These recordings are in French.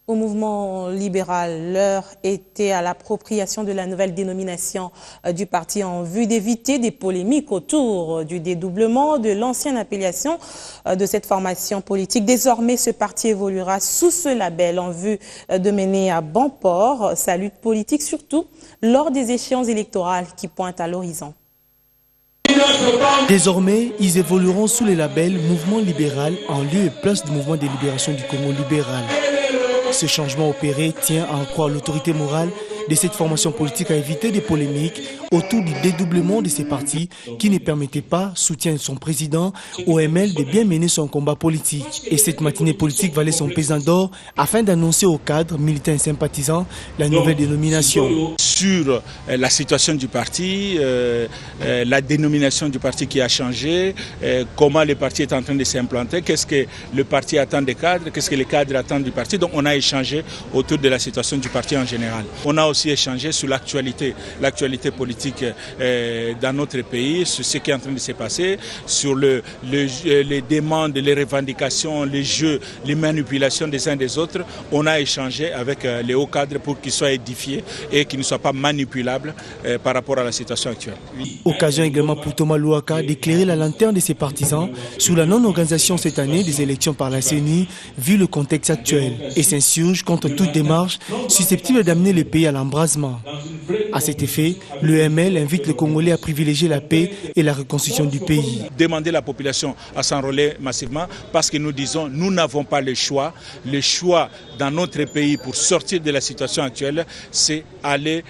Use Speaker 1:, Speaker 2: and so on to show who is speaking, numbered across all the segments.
Speaker 1: Au mouvement libéral, l'heure était à l'appropriation de la nouvelle dénomination du parti en vue d'éviter des polémiques autour du dédoublement de l'ancienne appellation de cette formation politique. Désormais, ce parti évoluera sous ce label en vue de mener à bon port sa lutte politique, surtout lors des échéances électorales qui pointent à l'horizon.
Speaker 2: Désormais, ils évolueront sous le label Mouvement libéral en lieu et place du Mouvement de libération du Congo libéral. Ce changement opéré tient à en croire l'autorité morale de cette formation politique à éviter des polémiques autour du dédoublement de ces partis qui ne permettaient pas, soutien de son président, au ML de bien mener son combat politique. Et cette matinée politique valait son pesant d'or afin d'annoncer aux cadres, militants et sympathisants la nouvelle dénomination.
Speaker 3: Sur la situation du parti, la dénomination du parti qui a changé, comment le parti est en train de s'implanter, qu'est-ce que le parti attend des cadres, qu'est-ce que les cadres attendent du parti. Donc on a échangé autour de la situation du parti en général. On a aussi échangé sur l'actualité politique dans notre pays, sur ce qui est en train de se passer, sur les demandes, les revendications, les jeux, les manipulations des uns des autres. On a échangé avec les hauts cadres pour qu'ils soient édifiés et qu'ils ne soient pas manipulables par rapport à la situation actuelle.
Speaker 2: Occasion également pour Thomas Louaka d'éclairer la lanterne de ses partisans sur la non-organisation cette année des élections par la CENI vu le contexte actuel et s'insurge contre toute démarche susceptible d'amener le pays à l'embrasement. À cet effet, le ML invite les Congolais à privilégier la paix et la reconstruction du pays.
Speaker 3: Demander à la population à s'enrôler massivement parce que nous disons nous n'avons pas le choix. Le choix dans notre pays pour sortir de la situation actuelle, c'est aller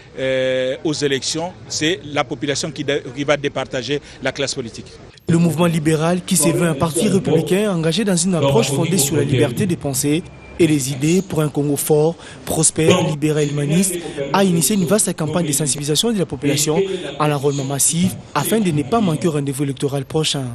Speaker 3: aux élections. C'est la population qui va départager la classe politique.
Speaker 2: Le mouvement libéral, qui se veut un parti républicain engagé dans une approche fondée sur la liberté de penser et les idées pour un Congo fort, prospère, libéral et humaniste, a initié une vaste campagne de sensibilisation de la population en enrôlement massif afin de ne pas manquer au rendez-vous électoral prochain.